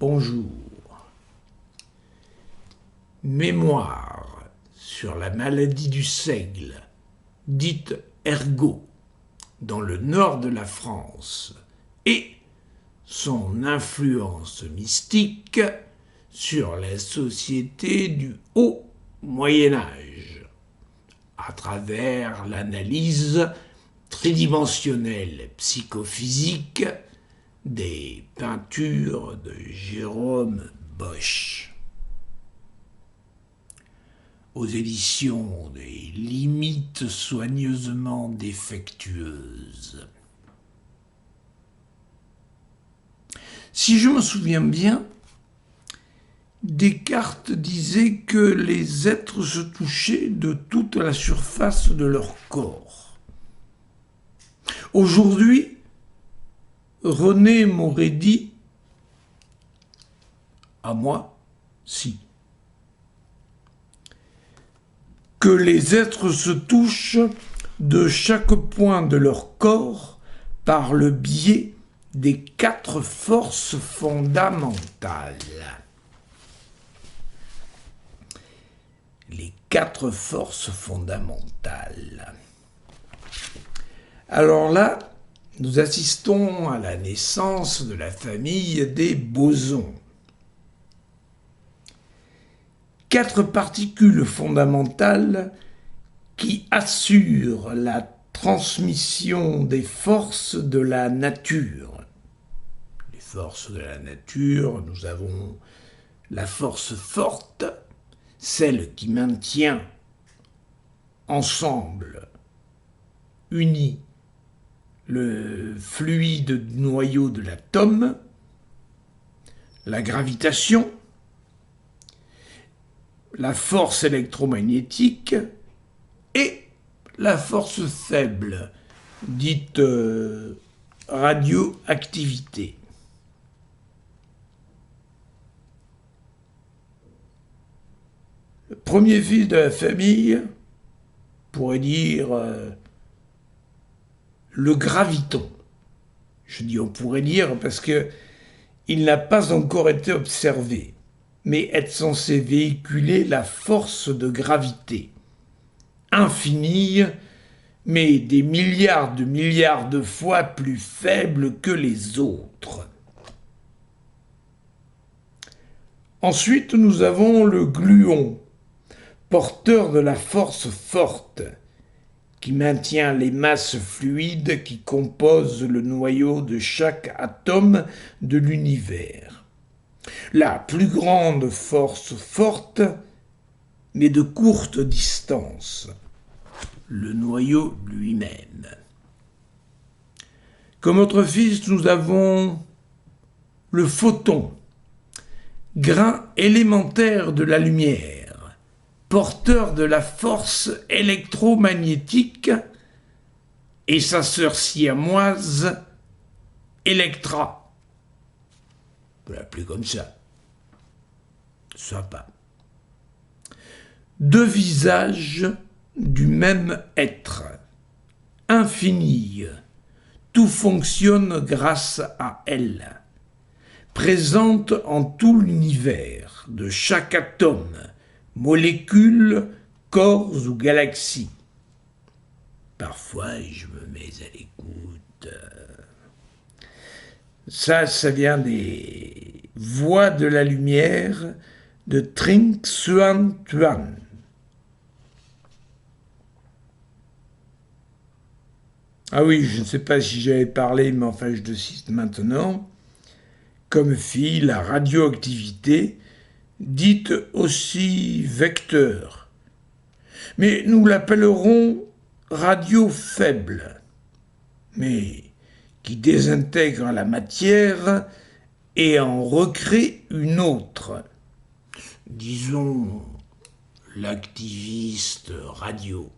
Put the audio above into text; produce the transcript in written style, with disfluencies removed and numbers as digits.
Bonjour. Mémoire sur la maladie du seigle, dite ergot, dans le nord de la France, et son influence mystique sur la société du Haut Moyen-Âge, à travers l'analyse tridimensionnelle psychophysique des peintures de Jérôme Bosch. Aux éditions des Limites soigneusement défectueuses. Si je me souviens bien, Descartes disait que les êtres se touchaient de toute la surface de leur corps. Aujourd'hui, René m'aurait dit « à moi, si ». Que les êtres se touchent de chaque point de leur corps par le biais des 4 forces fondamentales. Les 4 forces fondamentales. Alors là, nous assistons à la naissance de la famille des bosons. 4 particules fondamentales qui assurent la transmission des forces de la nature. Les forces de la nature, nous avons la force forte, celle qui maintient ensemble, unis, le fluide noyau de l'atome, la gravitation, la force électromagnétique et la force faible, dite radioactivité. Le premier fils de la famille pourrait dire le graviton. Je dis on pourrait dire parce que il n'a pas encore été observé, mais être censé véhiculer la force de gravité, infinie, mais des milliards de fois plus faible que les autres. Ensuite, nous avons le gluon, porteur de la force forte, qui maintient les masses fluides qui composent le noyau de chaque atome de l'univers. La plus grande force forte, mais de courte distance, le noyau lui-même. Comme autre fils, nous avons le photon, grain élémentaire de la lumière, porteur de la force électromagnétique, et sa sœur siamoise, Electra. On peut l'appeler comme ça. Sympa. 2 visages du même être, infinie, tout fonctionne grâce à elle, présente en tout l'univers, de chaque atome, molécule, corps ou galaxie. Parfois, je me mets à l'écoute. Ça vient des voix de la lumière de Trinh Xuan Tuan. Ah oui, je ne sais pas si j'avais parlé, mais enfin je le cite maintenant. Comme fille, la radioactivité, dite aussi vecteur. Mais nous l'appellerons radio faible, mais qui désintègre la matière et en recrée une autre. Disons l'activiste radio.